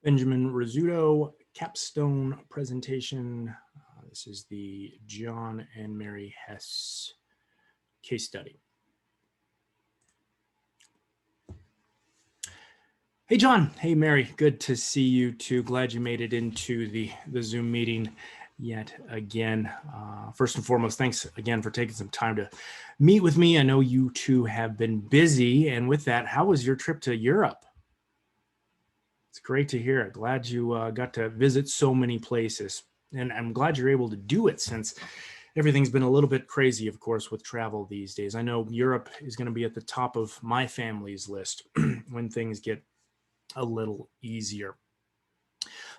Benjamin Rizzuto Capstone presentation. This is the John and Mary Hess case study. Hey, John. Hey, Mary. Good to see you too. Glad you made it into the Zoom meeting yet again. First and foremost, thanks again for taking some time to meet with me. I know you two have been busy. And with that, how was your trip to Europe? It's great to hear it. Glad you got to visit so many places. And I'm glad you're able to do it since everything's been a little bit crazy, of course, with travel these days. I know Europe is going to be at the top of my family's list when things get a little easier.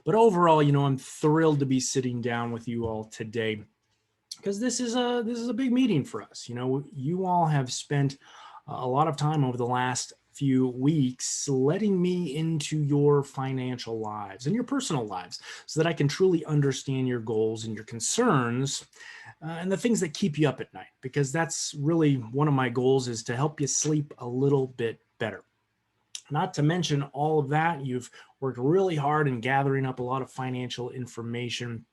But overall, I'm thrilled to be sitting down with you all today because this is a big meeting for us. You all have spent a lot of time over the last few weeks letting me into your financial lives and your personal lives so that I can truly understand your goals and your concerns and the things that keep you up at night, because that's really one of my goals, is to help you sleep a little bit better. Not to mention all of that, you've worked really hard in gathering up a lot of financial information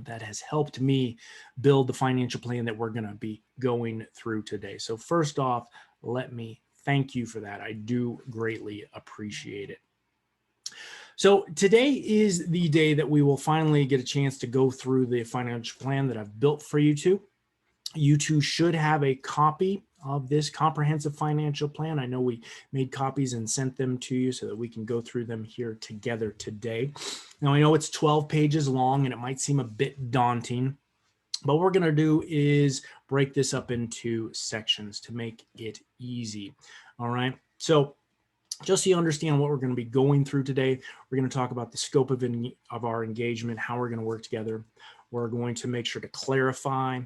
that has helped me build the financial plan that we're going to be going through today. So first off, let me thank you for that. I do greatly appreciate it. So today is the day that we will finally get a chance to go through the financial plan that I've built for you two. You two should have a copy of this comprehensive financial plan. I know we made copies and sent them to you so that we can go through them here together today. Now, I know it's 12 pages long and it might seem a bit daunting, but what we're going to do is break this up into sections to make it easy. All right. So just so you understand what we're going to be going through today, we're going to talk about the scope of our engagement, how we're going to work together. We're going to make sure to clarify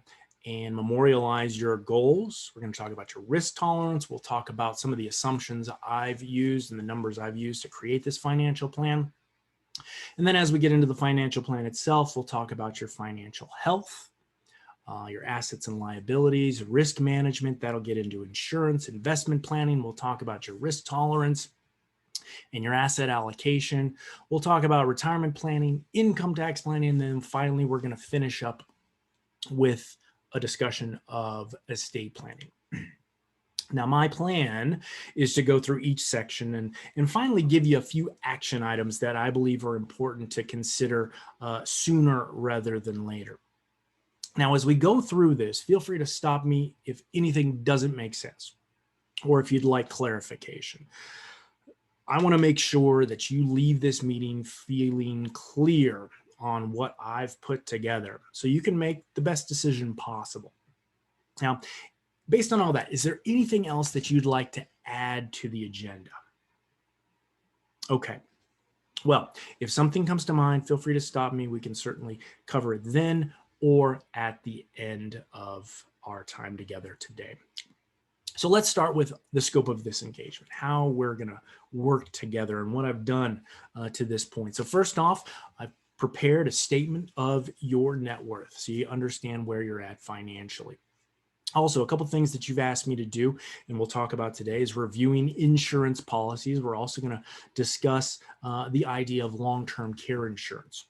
and memorialize your goals. We're going to talk about your risk tolerance. We'll talk about some of the assumptions I've used and the numbers I've used to create this financial plan. And then as we get into the financial plan itself, we'll talk about your financial health, your assets and liabilities, risk management. That'll get into insurance, investment planning. We'll talk about your risk tolerance and your asset allocation. We'll talk about retirement planning, income tax planning, and then finally, we're going to finish up with a discussion of estate planning. Now, my plan is to go through each section and finally give you a few action items that I believe are important to consider sooner rather than later. Now, as we go through this, feel free to stop me if anything doesn't make sense or if you'd like clarification. I want to make sure that you leave this meeting feeling clear on what I've put together so you can make the best decision possible. Now, based on all that, is there anything else that you'd like to add to the agenda? Okay. Well, if something comes to mind, feel free to stop me. We can certainly cover it then or at the end of our time together today. So let's start with the scope of this engagement, how we're going to work together and what I've done to this point. So first off, I've prepared a statement of your net worth so you understand where you're at financially. Also, a couple things that you've asked me to do and we'll talk about today is reviewing insurance policies. We're also going to discuss the idea of long-term care insurance.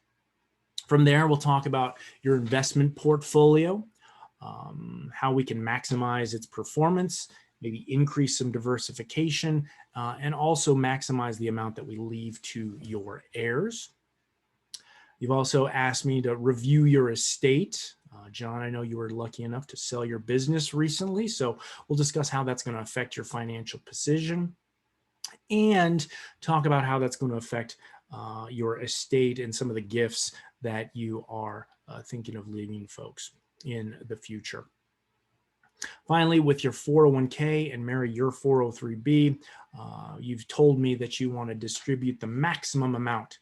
From there, we'll talk about your investment portfolio, how we can maximize its performance, maybe increase some diversification, and also maximize the amount that we leave to your heirs. You've also asked me to review your estate. John, I know you were lucky enough to sell your business recently, so we'll discuss how that's going to affect your financial position and talk about how that's going to affect your estate and some of the gifts that you are thinking of leaving folks in the future. Finally, with your 401k and Mary, your 403b, you've told me that you want to distribute the maximum amount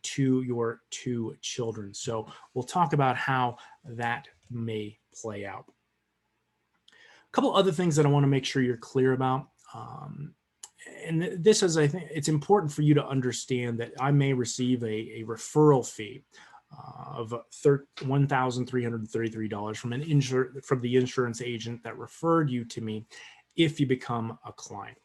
to your two children. So we'll talk about how that may play out. A couple other things that I want to make sure you're clear about. And this is, I think, it's important for you to understand that I may receive a referral fee of $1,333 from the insurance agent that referred you to me if you become a client.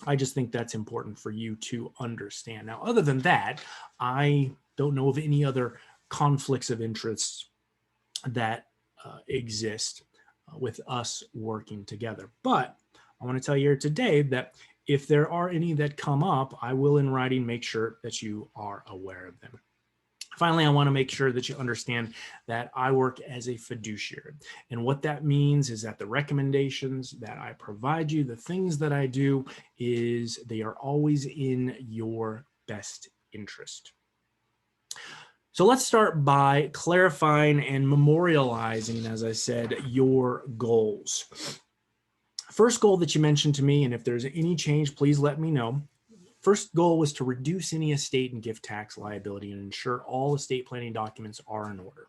I just think that's important for you to understand. Now, other than that, I don't know of any other conflicts of interest that exist with us working together. But I want to tell you here today that if there are any that come up, I will in writing make sure that you are aware of them. Finally, I want to make sure that you understand that I work as a fiduciary. And what that means is that the recommendations that I provide you, the things that I do, is they are always in your best interest. So let's start by clarifying and memorializing, as I said, your goals. First goal that you mentioned to me, and if there's any change, please let me know. First goal was to reduce any estate and gift tax liability and ensure all estate planning documents are in order.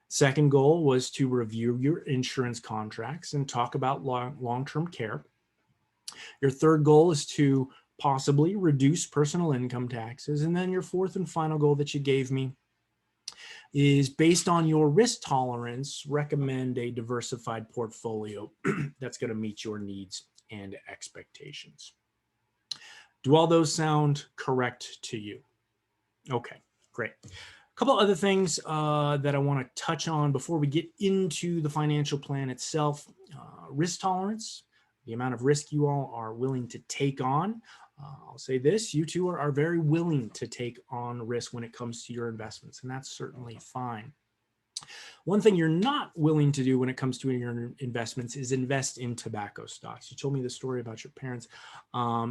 Second goal was to review your insurance contracts and talk about long-term care. Your third goal is to possibly reduce personal income taxes. And then your fourth and final goal that you gave me is based on your risk tolerance, recommend a diversified portfolio that's going to meet your needs and expectations. Do all those sound correct to you? Okay, great. A couple other things that I want to touch on before we get into the financial plan itself. Risk tolerance, the amount of risk you all are willing to take on. I'll say this, you two are very willing to take on risk when it comes to your investments, and that's certainly fine. One thing you're not willing to do when it comes to your investments is invest in tobacco stocks. You told me the story about your parents.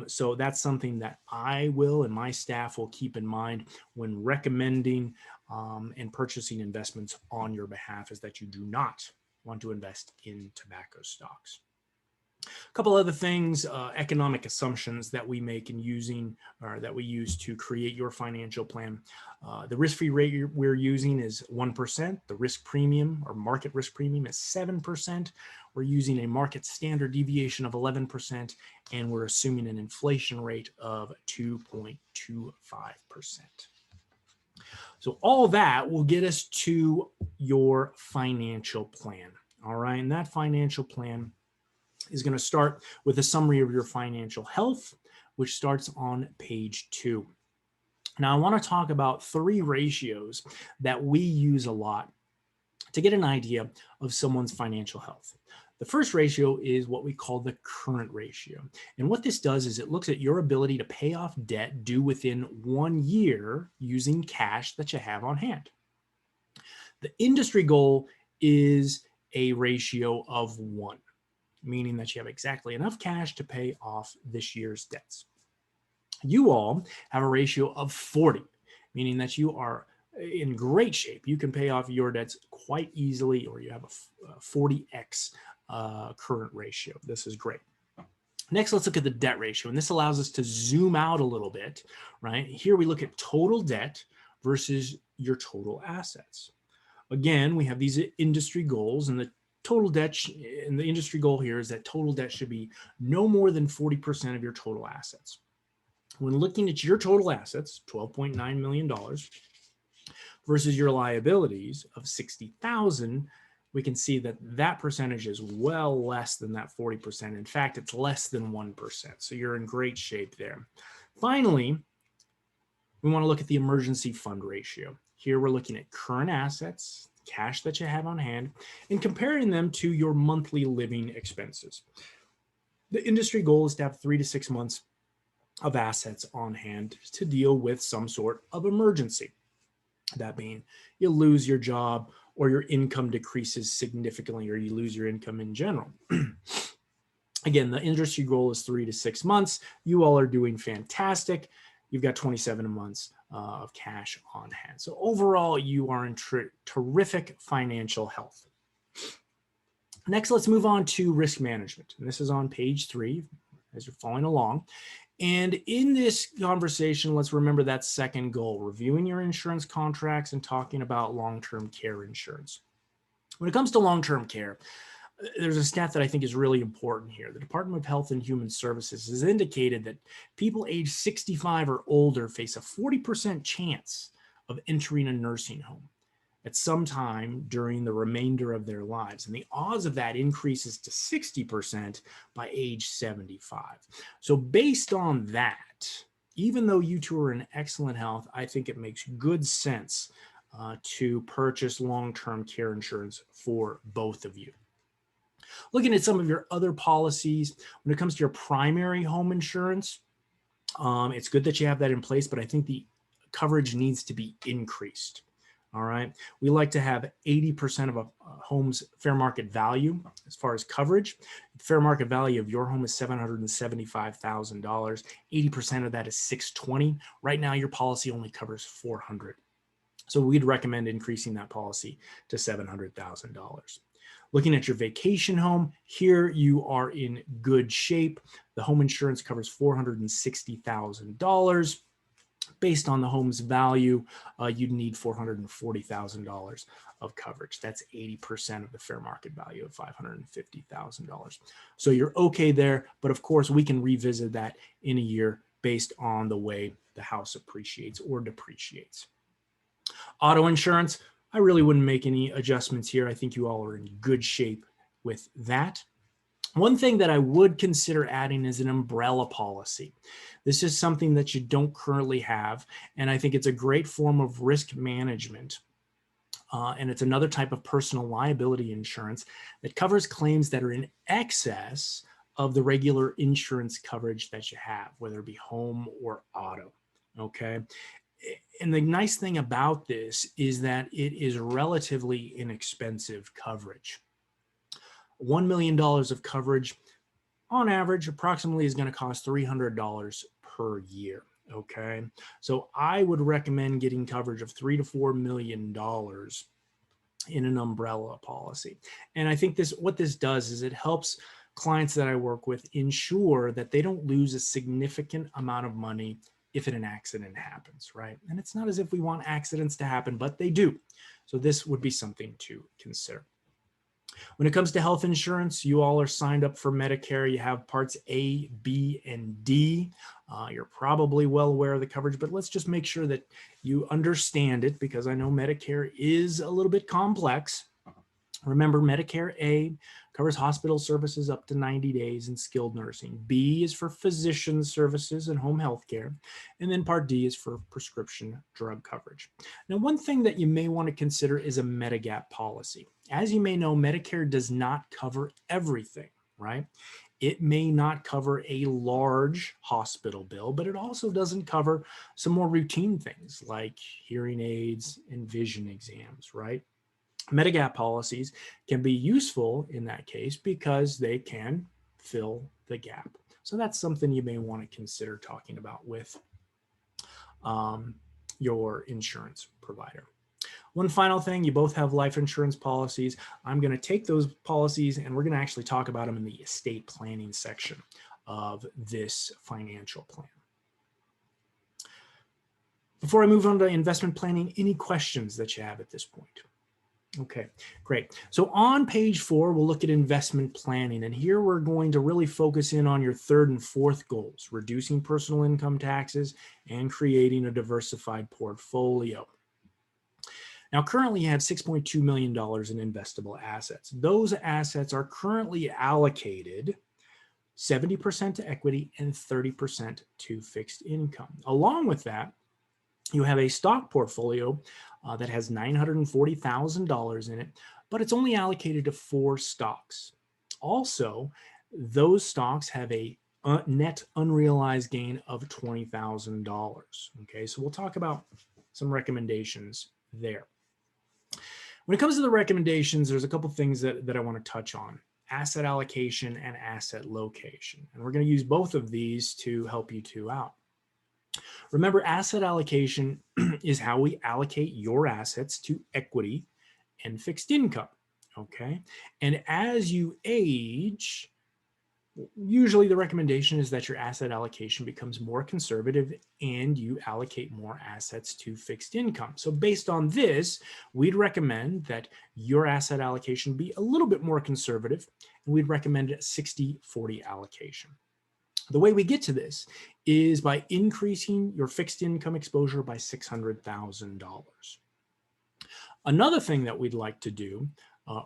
So that's something that I will and my staff will keep in mind when recommending and purchasing investments on your behalf, is that you do not want to invest in tobacco stocks. A couple other things, economic assumptions that we make in using, or that we use to create your financial plan. The risk-free rate we're using is 1%. The risk premium or market risk premium is 7%. We're using a market standard deviation of 11%, and we're assuming an inflation rate of 2.25%. So all that will get us to your financial plan. All right, and that financial plan is going to start with a summary of your financial health, which starts on page 2. Now, I want to talk about 3 ratios that we use a lot to get an idea of someone's financial health. The first ratio is what we call the current ratio. And what this does is it looks at your ability to pay off debt due within 1 year using cash that you have on hand. The industry goal is a ratio of 1. Meaning that you have exactly enough cash to pay off this year's debts. You all have a ratio of 40, meaning that you are in great shape. You can pay off your debts quite easily, or you have a 40x current ratio. This is great. Next, let's look at the debt ratio, and this allows us to zoom out a little bit, right? Here we look at total debt versus your total assets. Again, we have these industry goals, and the total debt and the industry goal here is that total debt should be no more than 40% of your total assets. When looking at your total assets, $12.9 million, versus your liabilities of $60,000, we can see that that percentage is well less than that 40%. In fact, it's less than 1%. So you're in great shape there. Finally, we want to look at the emergency fund ratio. Here we're looking at current assets, cash that you have on hand, and comparing them to your monthly living expenses. The industry goal is to have 3 to 6 months of assets on hand to deal with some sort of emergency. That being you lose your job, or your income decreases significantly, or you lose your income in general. Again, the industry goal is 3 to 6 months. You all are doing fantastic. You've got 27 months of cash on hand. So overall, you are in terrific financial health. Next, let's move on to risk management. And this is on page 3 as you're following along. And in this conversation, let's remember that second goal, reviewing your insurance contracts and talking about long-term care insurance. When it comes to long-term care, there's a stat that I think is really important here. The Department of Health and Human Services has indicated that people age 65 or older face a 40% chance of entering a nursing home. at some time during the remainder of their lives. And the odds of that increases to 60% by age 75. So based on that, even though you two are in excellent health, I think it makes good sense to purchase long-term care insurance for both of you. Looking at some of your other policies, when it comes to your primary home insurance, it's good that you have that in place, but I think the coverage needs to be increased. All right. We like to have 80% of a home's fair market value as far as coverage. The fair market value of your home is $775,000. 80% of that is $620,000. Right now, your policy only covers $400,000. So we'd recommend increasing that policy to $700,000. Looking at your vacation home, here you are in good shape. The home insurance covers $460,000. Based on the home's value, you'd need $440,000 of coverage. That's 80% of the fair market value of $550,000. So you're okay there, but of course we can revisit that in a year based on the way the house appreciates or depreciates. Auto insurance, I really wouldn't make any adjustments here. I think you all are in good shape with that. One thing that I would consider adding is an umbrella policy. This is something that you don't currently have, and I think it's a great form of risk management. And it's another type of personal liability insurance that covers claims that are in excess of the regular insurance coverage that you have, whether it be home or auto. Okay. And the nice thing about this is that it is relatively inexpensive coverage. $1 million of coverage on average approximately is going to cost $300 per year. Okay. So I would recommend getting coverage of $3 to $4 million in an umbrella policy. And I think what this does is it helps clients that I work with ensure that they don't lose a significant amount of money if an accident happens, right? And it's not as if we want accidents to happen, but they do. So this would be something to consider. When it comes to health insurance, you all are signed up for Medicare. You have parts A, B, and D. You're probably well aware of the coverage, but let's just make sure that you understand it because I know Medicare is a little bit complex. Remember, Medicare A covers hospital services up to 90 days and skilled nursing. B is for physician services and home health care. And then Part D is for prescription drug coverage. Now, one thing that you may want to consider is a Medigap policy. As you may know, Medicare does not cover everything, right? It may not cover a large hospital bill, but it also doesn't cover some more routine things like hearing aids and vision exams, right? Medigap policies can be useful in that case because they can fill the gap. So that's something you may want to consider talking about with your insurance provider. One final thing, you both have life insurance policies. I'm going to take those policies and we're going to actually talk about them in the estate planning section of this financial plan. Before I move on to investment planning, any questions that you have at this point? Okay, great. So on page 4, we'll look at investment planning. And here we're going to really focus in on your third and fourth goals, reducing personal income taxes and creating a diversified portfolio. Now, currently you have $6.2 million in investable assets. Those assets are currently allocated 70% to equity and 30% to fixed income. Along with that, you have a stock portfolio that has $940,000 in it, but it's only allocated to 4 stocks. Also, those stocks have a net unrealized gain of $20,000. Okay, so we'll talk about some recommendations there. When it comes to the recommendations, there's a couple things that I want to touch on: asset allocation and asset location. And we're going to use both of these to help you two out. Remember, asset allocation is how we allocate your assets to equity and fixed income, okay? And as you age, usually the recommendation is that your asset allocation becomes more conservative and you allocate more assets to fixed income. So based on this, we'd recommend that your asset allocation be a little bit more conservative, and we'd recommend a 60-40 allocation. The way we get to this is by increasing your fixed income exposure by $600,000. Another thing that we'd like to do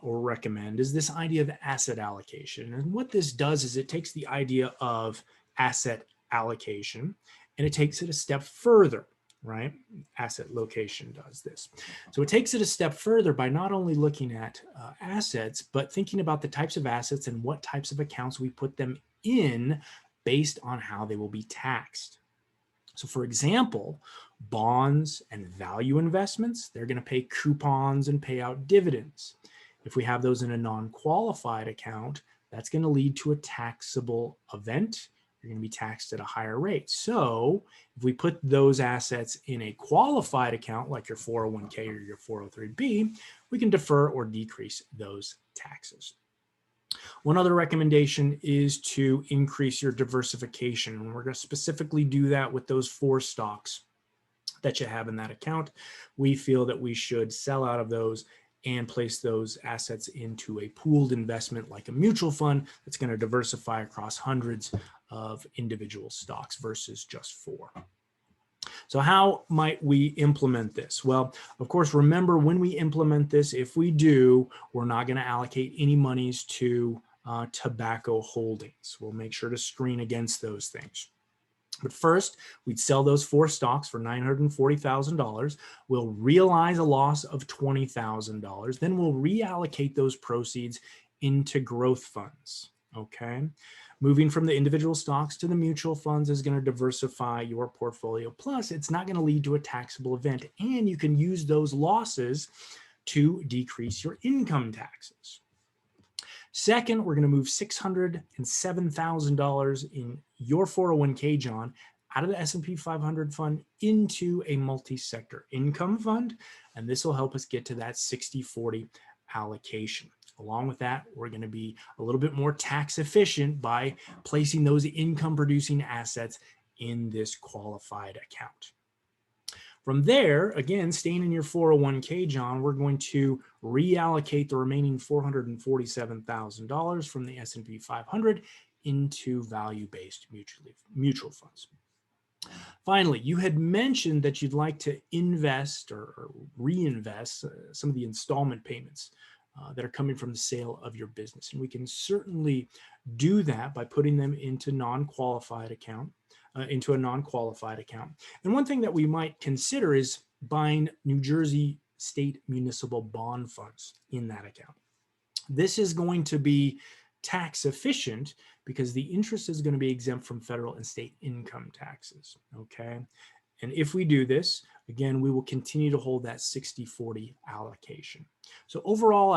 or recommend is this idea of asset allocation. And what this does is it takes the idea of asset allocation and it takes it a step further, right? Asset location does this. So it takes it a step further by not only looking at assets, but thinking about the types of assets and what types of accounts we put them in based on how they will be taxed. So for example, bonds and value investments, they're going to pay coupons and pay out dividends. If we have those in a non-qualified account, that's going to lead to a taxable event. You're going to be taxed at a higher rate. So if we put those assets in a qualified account, like your 401k or your 403b, we can defer or decrease those taxes. One other recommendation is to increase your diversification. And we're going to specifically do that with those 4 stocks that you have in that account. We feel that we should sell out of those and place those assets into a pooled investment like a mutual fund that's going to diversify across hundreds of individual stocks versus just 4. So how might we implement this? Well, of course, remember when we implement this, if we do, we're not going to allocate any monies to tobacco holdings. We'll make sure to screen against those things. But first, we'd sell those 4 stocks for $940,000. We'll realize a loss of $20,000. Then we'll reallocate those proceeds into growth funds. Okay. Moving from the individual stocks to the mutual funds is going to diversify your portfolio. Plus, it's not going to lead to a taxable event, and you can use those losses to decrease your income taxes. Second, we're going to move $607,000 in your 401k, John, out of the S&P 500 fund into a multi-sector income fund, and this will help us get to that 60-40 allocation. Along with that, we're going to be a little bit more tax efficient by placing those income producing assets in this qualified account. From there, again, staying in your 401k, John, we're going to reallocate the remaining $447,000 from the S&P 500 into value-based mutual funds. Finally, you had mentioned that you'd like to invest or reinvest some of the installment payments that are coming from the sale of your business. And we can certainly do that by putting them into a non-qualified account. And one thing that we might consider is buying New Jersey state municipal bond funds in that account. This is going to be tax efficient because the interest is going to be exempt from federal and state income taxes. Okay. And if we do this, again, we will continue to hold that 60-40 allocation. So overall,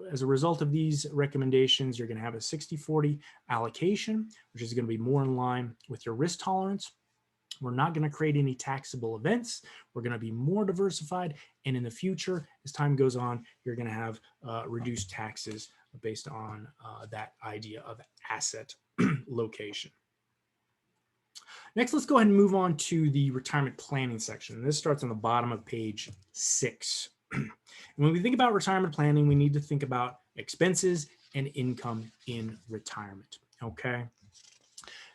as a result of these recommendations, you're going to have a 60-40 allocation, which is going to be more in line with your risk tolerance. We're not going to create any taxable events. We're going to be more diversified. And in the future, as time goes on, you're going to have reduced taxes based on that idea of asset location. Next, let's go ahead and move on to the retirement planning section. This starts on the bottom of page 6. And when we think about retirement planning, we need to think about expenses and income in retirement. Okay.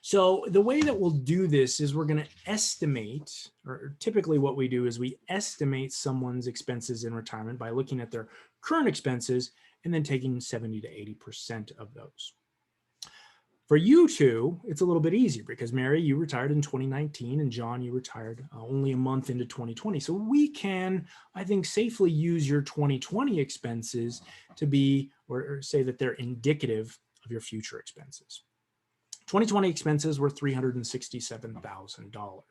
So the way that we'll do this is we're going to estimate, or typically what we do is we estimate someone's expenses in retirement by looking at their current expenses and then taking 70 to 80% of those. For you two, it's a little bit easier because Mary, you retired in 2019 and John, you retired only a month into 2020. So we can, I think, safely use your 2020 expenses to be, or say that they're indicative of your future expenses. 2020 expenses were $367,000.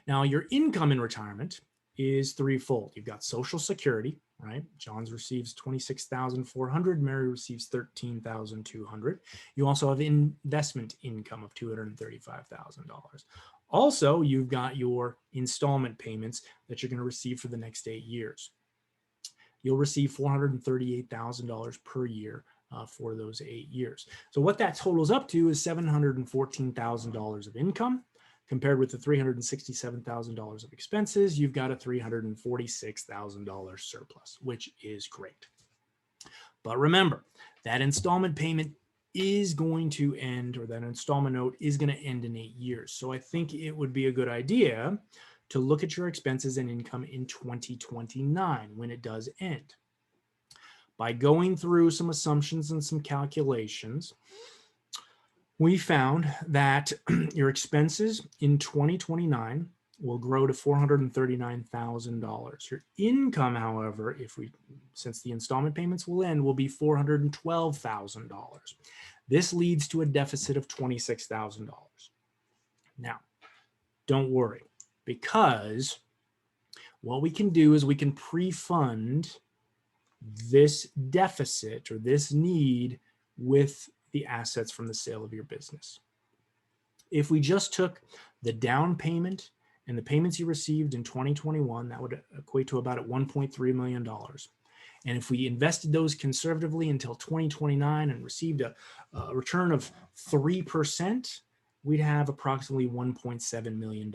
Now your income in retirement is threefold. You've got Social Security, right? John's receives $26,400. Mary receives $13,200. You also have investment income of $235,000. Also, you've got your installment payments that you're going to receive for the next 8 years. You'll receive $438,000 per year for those 8 years. So what that totals up to is $714,000 of income. Compared with the $367,000 of expenses, you've got a $346,000 surplus, which is great. But remember, that installment payment is going to end, or that installment note is going to end in 8 years. So I think it would be a good idea to look at your expenses and income in 2029 when it does end. By going through some assumptions and some calculations, we found that your expenses in 2029 will grow to $439,000. Your income, however, since the installment payments will end, will be $412,000. This leads to a deficit of $26,000. Now, don't worry, because what we can do is we can pre-fund this deficit or this need with the assets from the sale of your business. If we just took the down payment and the payments you received in 2021, that would equate to about $1.3 million. And if we invested those conservatively until 2029 and received a return of 3%, we'd have approximately $1.7 million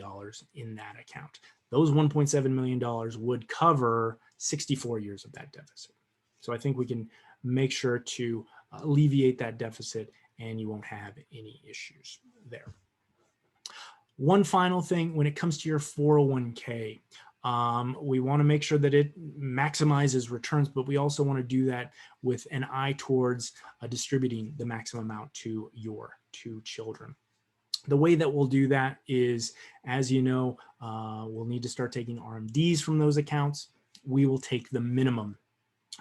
in that account. Those $1.7 million would cover 64 years of that deficit. So I think we can make sure to alleviate that deficit and you won't have any issues there. One final thing, when it comes to your 401k, we want to make sure that it maximizes returns, but we also want to do that with an eye towards distributing the maximum amount to your two children. The way that we'll do that is, as you know, we'll need to start taking RMDs from those accounts. We will take the minimum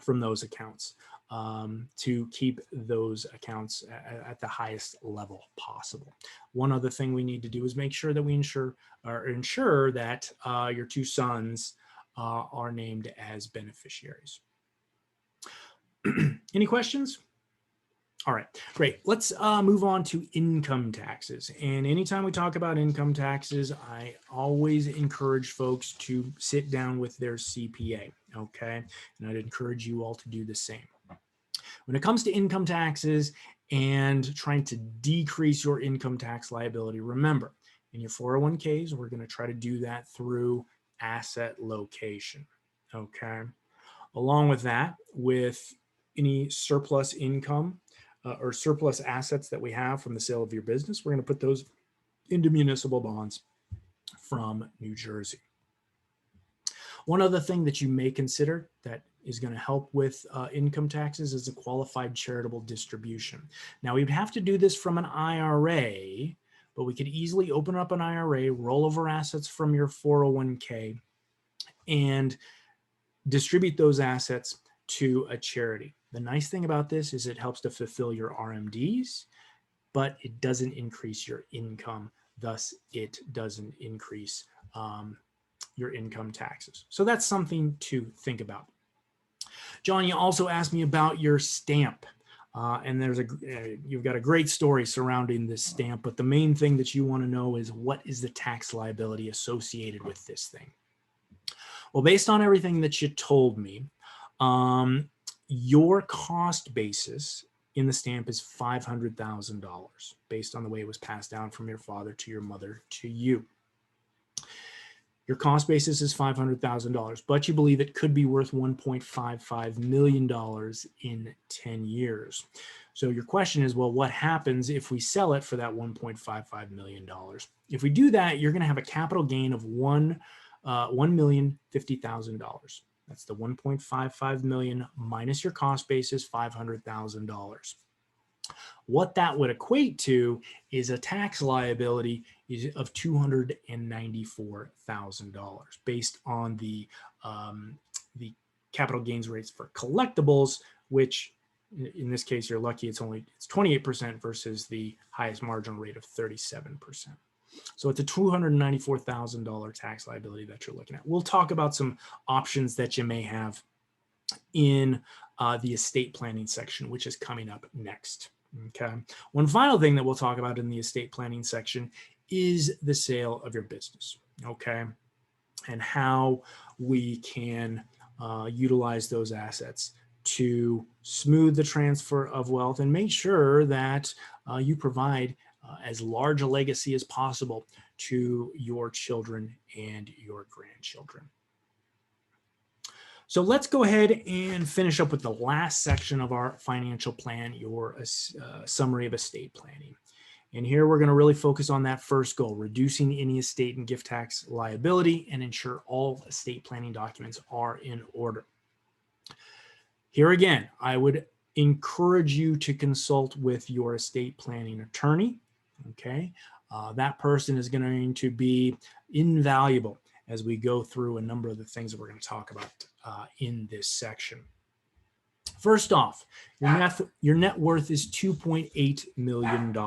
from those accounts to keep those accounts at the highest level possible. One other thing we need to do is make sure that we ensure that your two sons are named as beneficiaries. Any questions? All right, great. Let's move on to income taxes. And anytime we talk about income taxes, I always encourage folks to sit down with their CPA, okay? And I'd encourage you all to do the same. When it comes to income taxes and trying to decrease your income tax liability, remember, in your 401ks, we're going to try to do that through asset location, okay? Along with that, with any surplus income or surplus assets that we have from the sale of your business, we're going to put those into municipal bonds from New Jersey. One other thing that you may consider that is going to help with income taxes is a qualified charitable distribution. Now, we'd have to do this from an IRA, but we could easily open up an IRA, roll over assets from your 401k, and distribute those assets to a charity. The nice thing about this is it helps to fulfill your RMDs, but it doesn't increase your income. Thus, it doesn't increase your income taxes. So that's something to think about. John, you also asked me about your stamp. And you've got a great story surrounding this stamp, but the main thing that you want to know is what is the tax liability associated with this thing? Well, based on everything that you told me, your cost basis in the stamp is $500,000 based on the way it was passed down from your father to your mother to you. Your cost basis is $500,000, but you believe it could be worth $1.55 million in 10 years. So your question is, well, what happens if we sell it for that $1.55 million? If we do that, you're going to have a capital gain of $1,050,000. That's the 1.55 million minus your cost basis, $500,000. What that would equate to is a tax liability of $294,000 based on the capital gains rates for collectibles, which in this case, you're lucky it's 28% versus the highest marginal rate of 37%. So it's a $294,000 tax liability that you're looking at. We'll talk about some options that you may have in the estate planning section, which is coming up next. Okay. One final thing that we'll talk about in the estate planning section is the sale of your business. Okay. And how we can utilize those assets to smooth the transfer of wealth and make sure that you provide as large a legacy as possible to your children and your grandchildren. So let's go ahead and finish up with the last section of our financial plan, your summary of estate planning. And here we're going to really focus on that first goal, reducing any estate and gift tax liability and ensure all estate planning documents are in order. Here again, I would encourage you to consult with your estate planning attorney. Okay, that person is going to be invaluable as we go through a number of the things that we're going to talk about in this section. First off, your net worth is $2.8 million.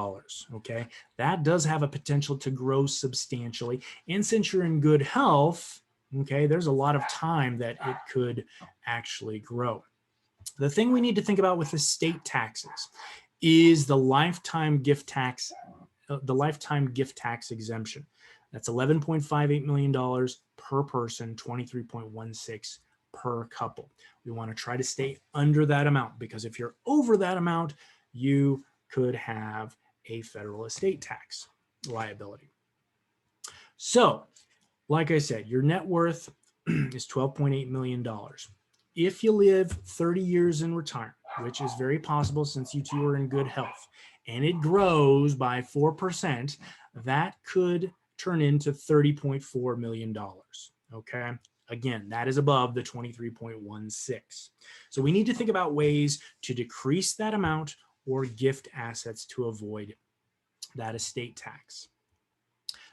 Okay, that does have a potential to grow substantially. And since you're in good health, okay, there's a lot of time that it could actually grow. The thing we need to think about with estate taxes is the lifetime gift tax exemption. That's $11.58 million per person, 23.16 per couple. We want to try to stay under that amount, because if you're over that amount, you could have a federal estate tax liability. So, like I said, your net worth is $12.8 million. If you live 30 years in retirement, which is very possible since you two are in good health, and it grows by 4%, that could turn into $30.4 million. Okay. Again, that is above the 23.16. So we need to think about ways to decrease that amount or gift assets to avoid that estate tax.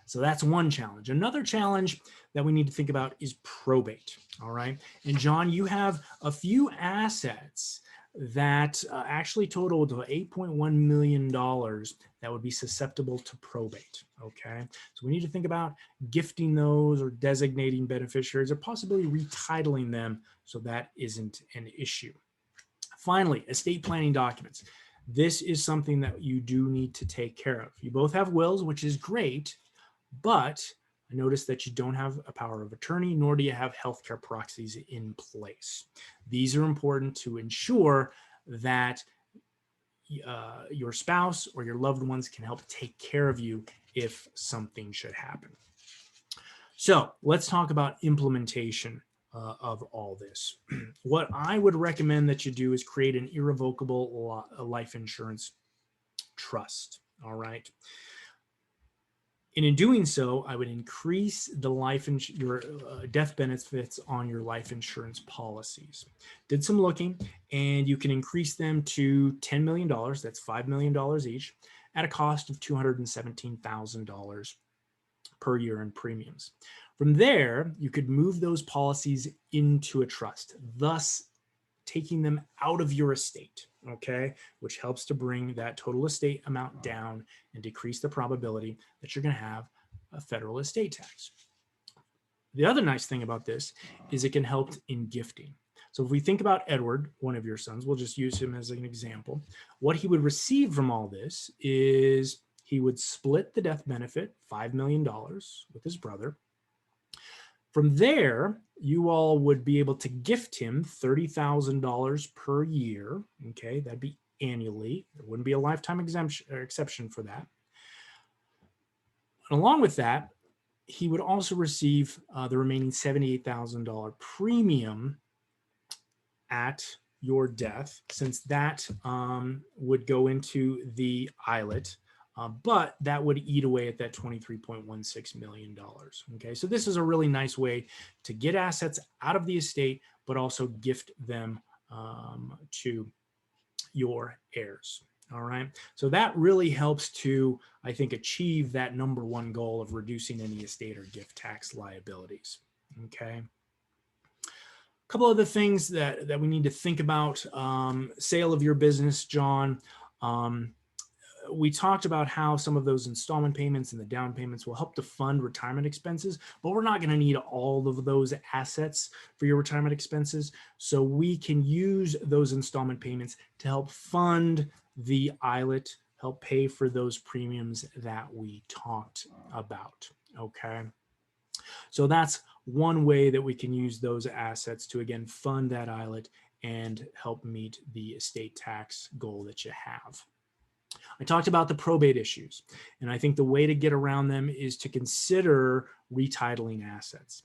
So that's one challenge. Another challenge that we need to think about is probate. All right. And John, you have a few assets that actually total to $8.1 million that would be susceptible to probate. Okay. So we need to think about gifting those or designating beneficiaries or possibly retitling them so that isn't an issue. Finally, estate planning documents. This is something that you do need to take care of. You both have wills, which is great, but I noticed that you don't have a power of attorney, nor do you have healthcare proxies in place. These are important to ensure that your spouse or your loved ones can help take care of you if something should happen. So let's talk about implementation of all this. What I would recommend that you do is create an irrevocable life insurance trust. All right. And in doing so, I would increase the your death benefits on your life insurance policies. Did some looking, and you can increase them to $10 million. That's $5 million each, at a cost of $217,000 per year in premiums. From there, you could move those policies into a trust, thus taking them out of your estate, okay, which helps to bring that total estate amount down and decrease the probability that you're going to have a federal estate tax. The other nice thing about this is it can help in gifting. So if we think about Edward, one of your sons, we'll just use him as an example. What he would receive from all this is he would split the death benefit, $5 million, with his brother. From there, you all would be able to gift him $30,000 per year. Okay, that'd be annually. There wouldn't be a lifetime exemption or exception for that. And along with that, he would also receive the remaining $78,000 premium at your death, since that would go into the ILET. But that would eat away at that $23.16 million. Okay, so this is a really nice way to get assets out of the estate, but also gift them to your heirs. All right, so that really helps to, I think, achieve that number one goal of reducing any estate or gift tax liabilities. Okay. A couple other things that we need to think about. Sale of your business, John. We talked about how some of those installment payments and the down payments will help to fund retirement expenses, but we're not going to need all of those assets for your retirement expenses. So we can use those installment payments to help fund the ILET, help pay for those premiums that we talked about. Okay. So that's one way that we can use those assets to, again, fund that ILET and help meet the estate tax goal that you have. I talked about the probate issues, and I think the way to get around them is to consider retitling assets.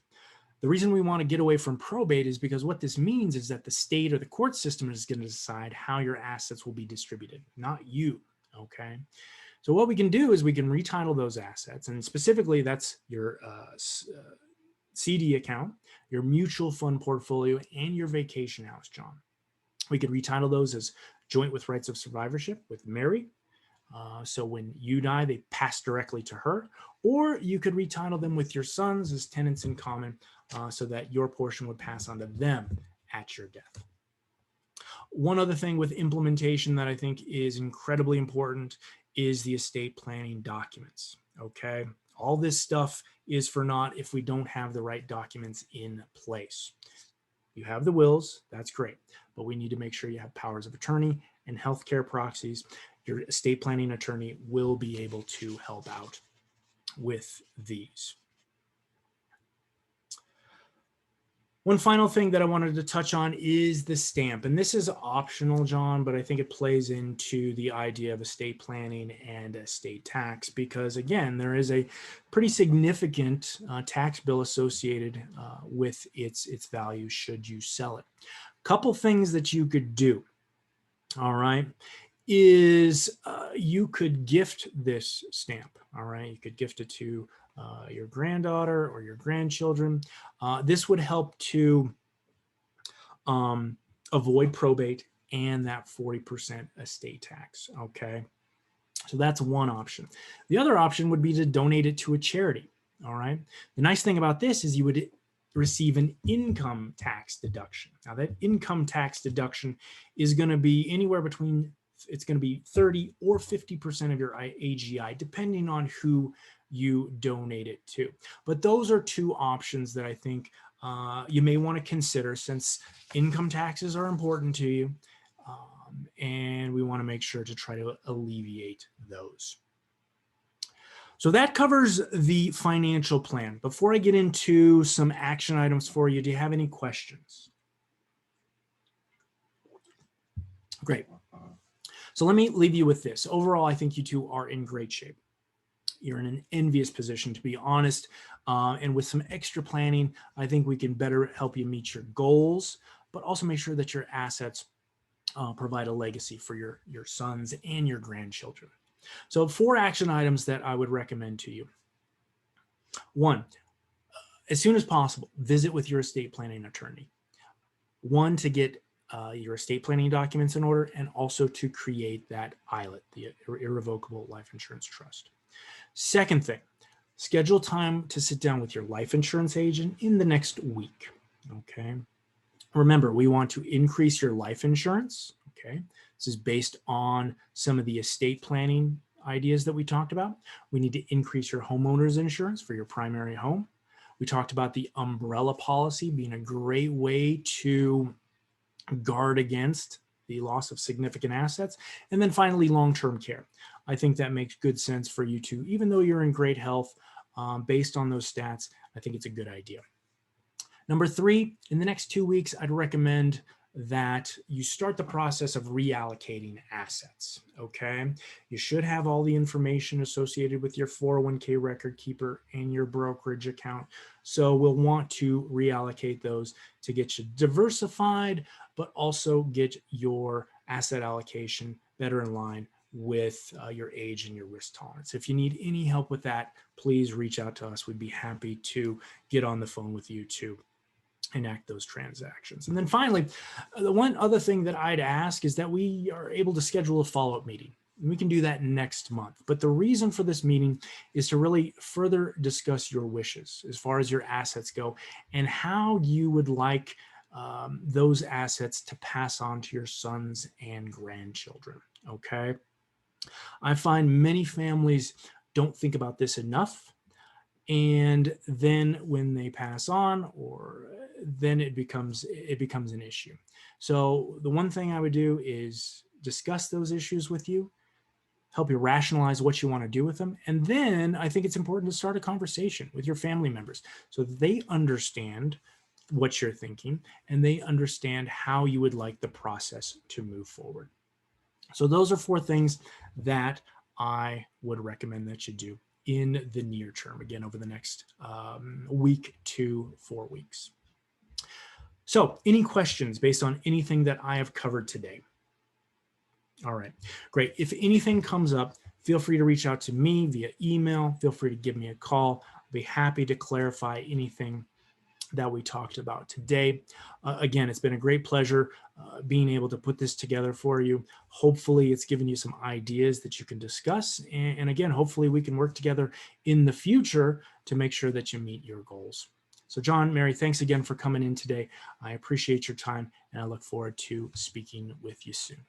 The reason we want to get away from probate is because what this means is that the state or the court system is going to decide how your assets will be distributed, not you, okay? So what we can do is we can retitle those assets, and specifically that's your CD account, your mutual fund portfolio, and your vacation house, John. We could retitle those as joint with rights of survivorship with Mary. So when you die, they pass directly to her, or you could retitle them with your sons as tenants in common, so that your portion would pass on to them at your death. One other thing with implementation that I think is incredibly important is the estate planning documents. Okay. All this stuff is for naught if we don't have the right documents in place. You have the wills, that's great, but we need to make sure you have powers of attorney and healthcare proxies. Your estate planning attorney will be able to help out with these. One final thing that I wanted to touch on is the stamp. And this is optional, John, but I think it plays into the idea of estate planning and estate tax because, again, there is a pretty significant tax bill associated with its value should you sell it. Couple things that you could do, all right, is you could gift this stamp, all right? You could gift it to your granddaughter or your grandchildren. This would help to avoid probate and that 40% estate tax, okay? So that's one option. The other option would be to donate it to a charity, all right? The nice thing about this is you would receive an income tax deduction. Now that income tax deduction is going to be anywhere between, it's going to be 30 or 50% of your AGI, depending on who you donate it to. But those are two options that I think you may want to consider since income taxes are important to you. And we want to make sure to try to alleviate those. So that covers the financial plan. Before I get into some action items for you, do you have any questions? Great. So let me leave you with this. Overall, I think you two are in great shape. You're in an envious position, to be honest. And with some extra planning, I think we can better help you meet your goals, but also make sure that your assets provide a legacy for your sons and your grandchildren. So 4 action items that I would recommend to you. 1, as soon as possible, visit with your estate planning attorney. 1, to get your estate planning documents in order, and also to create that ILIT, the Irrevocable Life Insurance Trust. Second thing, schedule time to sit down with your life insurance agent in the next week, okay? Remember, we want to increase your life insurance, okay? This is based on some of the estate planning ideas that we talked about. We need to increase your homeowner's insurance for your primary home. We talked about the umbrella policy being a great way to guard against the loss of significant assets. And then finally, long-term care. I think that makes good sense for you too. Even though you're in great health, based on those stats, I think it's a good idea. Number 3, in the next 2 weeks, I'd recommend that you start the process of reallocating assets, okay? You should have all the information associated with your 401k record keeper and your brokerage account. So we'll want to reallocate those to get you diversified, but also get your asset allocation better in line with your age and your risk tolerance. If you need any help with that, please reach out to us. We'd be happy to get on the phone with you to enact those transactions. And then finally, the one other thing that I'd ask is that we are able to schedule a follow-up meeting. We can do that next month. But the reason for this meeting is to really further discuss your wishes as far as your assets go and how you would like those assets to pass on to your sons and grandchildren, okay? I find many families don't think about this enough. And then when they pass on, or then it becomes an issue. So the one thing I would do is discuss those issues with you, help you rationalize what you want to do with them. And then I think it's important to start a conversation with your family members so that they understand what you're thinking and they understand how you would like the process to move forward. So those are 4 things that I would recommend that you do in the near term, again, over the next week to 4 weeks. So any questions based on anything that I have covered today? All right, great. If anything comes up, feel free to reach out to me via email. Feel free to give me a call. I'll be happy to clarify anything that we talked about today. Again, it's been a great pleasure being able to put this together for you. Hopefully, it's given you some ideas that you can discuss. And again, hopefully, we can work together in the future to make sure that you meet your goals. So, John, Mary, thanks again for coming in today. I appreciate your time, and I look forward to speaking with you soon.